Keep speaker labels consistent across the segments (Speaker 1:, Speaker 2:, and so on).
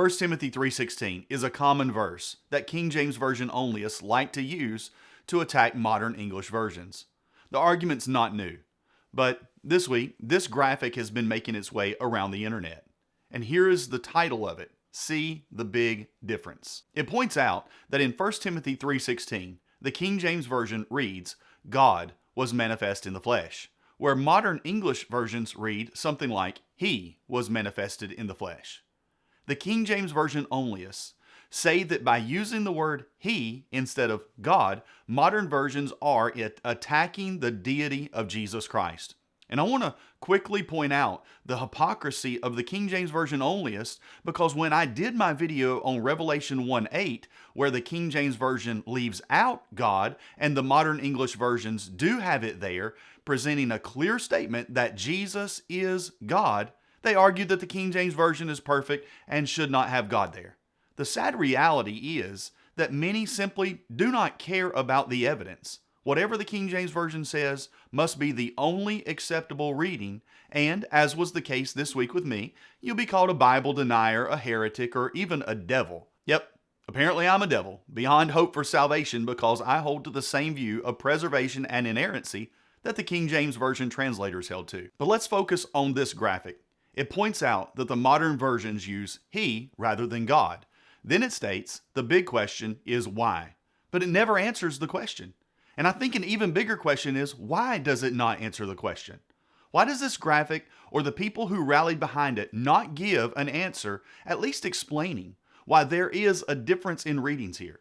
Speaker 1: 1 Timothy 3:16 is a common verse that King James Version onlyists like to use to attack modern English versions. The argument's not new, but this week, this graphic has been making its way around the internet. And here is the title of it: See the Big Difference. It points out that in 1 Timothy 3:16, the King James Version reads, God was manifest in the flesh, where modern English versions read something like, He was manifested in the flesh. The King James Version onlyists say that by using the word He instead of God, modern versions are attacking the deity of Jesus Christ. And I want to quickly point out the hypocrisy of the King James Version onlyists, because when I did my video on Revelation 1:8, where the King James Version leaves out God and the modern English versions do have it there, presenting a clear statement that Jesus is God, they argued that the King James Version is perfect and should not have God there. The sad reality is that many simply do not care about the evidence. Whatever the King James Version says must be the only acceptable reading, and, as was the case this week with me, you'll be called a Bible-denier, a heretic, or even a devil. Yep, apparently I'm a devil, beyond hope for salvation, because I hold to the same view of preservation and inerrancy that the King James Version translators held to. But let's focus on this graphic. It points out that the modern versions use He rather than God. Then it states the big question is why, but it never answers the question. And I think an even bigger question is, why does it not answer the question? Why does this graphic, or the people who rallied behind it, not give an answer, at least explaining why there is a difference in readings here?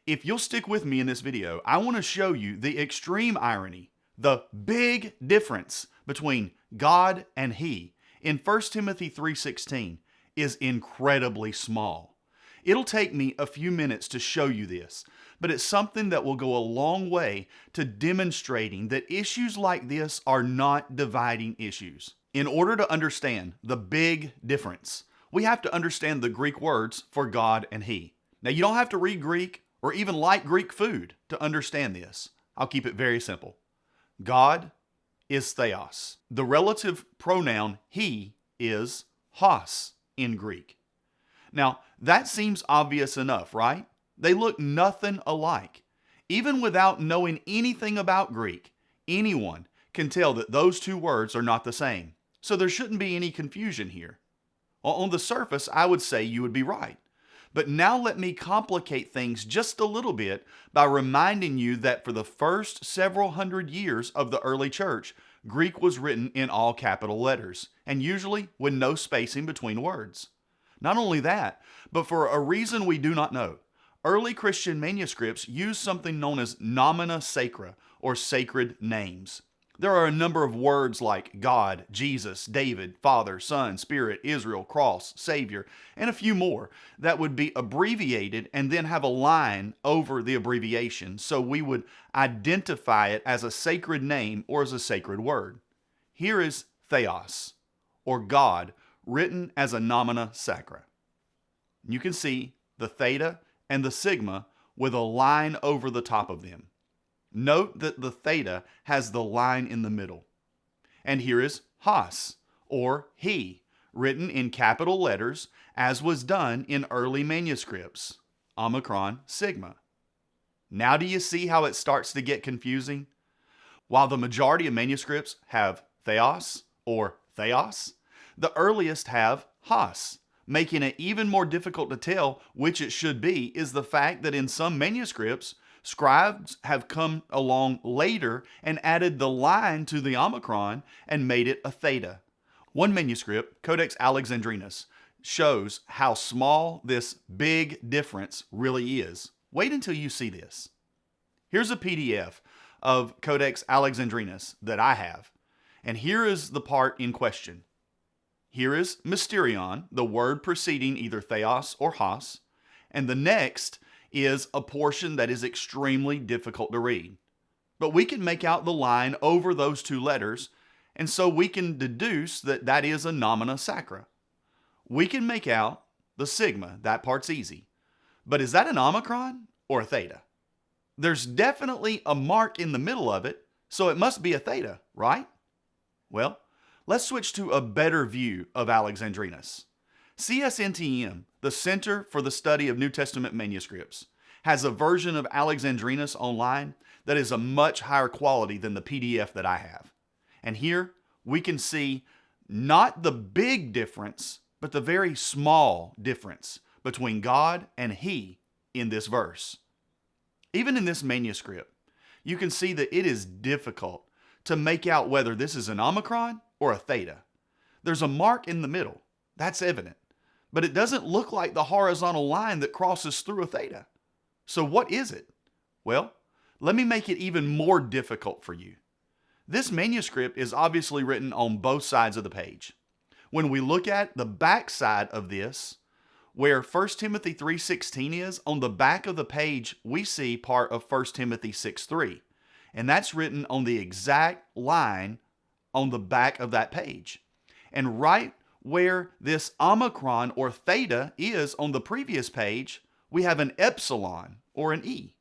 Speaker 1: If you'll stick with me in this video, I want to show you the extreme irony, the big difference between God and He in 1 Timothy 3:16 is incredibly small. It'll take me a few minutes to show you this, but it's something that will go a long way to demonstrating that issues like this are not dividing issues. In order to understand the big difference, we have to understand the Greek words for God and He. Now, you don't have to read Greek or even like Greek food to understand this. I'll keep it very simple. God is theos. The relative pronoun He is hos in Greek. Now, that seems obvious enough, right? They look nothing alike. Even without knowing anything about Greek, anyone can tell that those two words are not the same. So there shouldn't be any confusion here. On the surface, I would say you would be right. But now let me complicate things just a little bit by reminding you that for the first several hundred years of the early church, Greek was written in all capital letters, and usually with no spacing between words. Not only that, but for a reason we do not know, early Christian manuscripts use something known as nomina sacra, or sacred names. There are a number of words like God, Jesus, David, Father, Son, Spirit, Israel, Cross, Savior, and a few more that would be abbreviated and then have a line over the abbreviation, so we would identify it as a sacred name or as a sacred word. Here is theos, or God, written as a nomina sacra. You can see the theta and the sigma with a line over the top of them. Note that the theta has the line in the middle. And here is hos, or He, written in capital letters, as was done in early manuscripts, omicron sigma. Now do you see how it starts to get confusing? While the majority of manuscripts have theos, or theos, the earliest have hos. Making it even more difficult to tell which it should be is the fact that in some manuscripts, scribes have come along later and added the line to the omicron and made it a theta. One manuscript, Codex Alexandrinus, shows how small this big difference really is. Wait until you see this. Here's a PDF of Codex Alexandrinus that I have, and here is the part in question. Here is mysterion, the word preceding either theos or hos, and the next is a portion that is extremely difficult to read. But we can make out the line over those two letters, and so we can deduce that that is a nomina sacra. We can make out the sigma, that part's easy. But is that an omicron or a theta? There's definitely a mark in the middle of it, so it must be a theta, right? Well, let's switch to a better view of Alexandrinus. CSNTM the Center for the Study of New Testament Manuscripts, has a version of Alexandrinus online that is a much higher quality than the PDF that I have. And here we can see not the big difference, but the very small difference between God and He in this verse. Even in this manuscript, you can see that it is difficult to make out whether this is an omicron or a theta. There's a mark in the middle. That's evident. But it doesn't look like the horizontal line that crosses through a theta. So what is it? Well, let me make it even more difficult for you. This manuscript is obviously written on both sides of the page. When we look at the back side of this, where 1 Timothy 3:16 is, on the back of the page, we see part of 1 Timothy 6:3. And that's written on the exact line on the back of that page. And right where this omicron or theta is on the previous page, we have an epsilon or an E.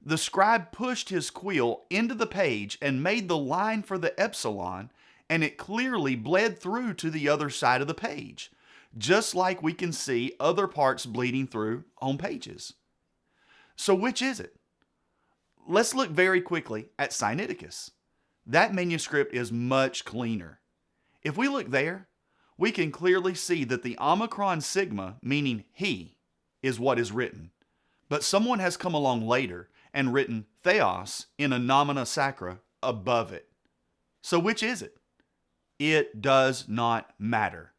Speaker 1: The scribe pushed his quill into the page and made the line for the epsilon, and it clearly bled through to the other side of the page, just like we can see other parts bleeding through on pages. So which is it? Let's look very quickly at Sinaiticus. That manuscript is much cleaner. If we look there, we can clearly see that the omicron sigma, meaning he, is what is written. But someone has come along later and written theos in a nomina sacra above it. So which is it? It does not matter.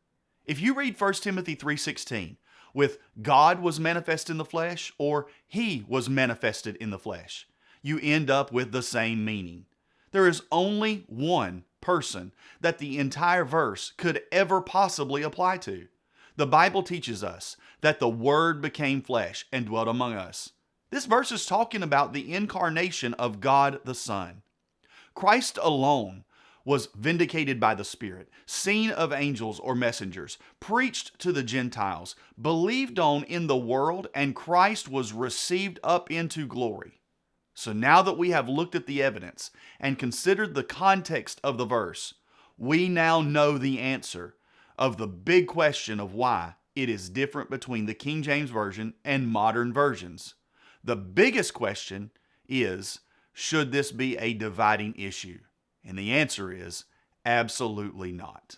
Speaker 1: If you read 1 Timothy 3:16 with God was manifest in the flesh or he was manifested in the flesh, you end up with the same meaning. There is only one person that the entire verse could ever possibly apply to. The Bible teaches us that the Word became flesh and dwelt among us. This verse is talking about the incarnation of God the Son. Christ alone was vindicated by the Spirit, seen of angels or messengers, preached to the Gentiles, believed on in the world, and Christ was received up into glory. So now that we have looked at the evidence and considered the context of the verse, we now know the answer of the big question of why it is different between the King James Version and modern versions. The biggest question is, should this be a dividing issue? And the answer is absolutely not.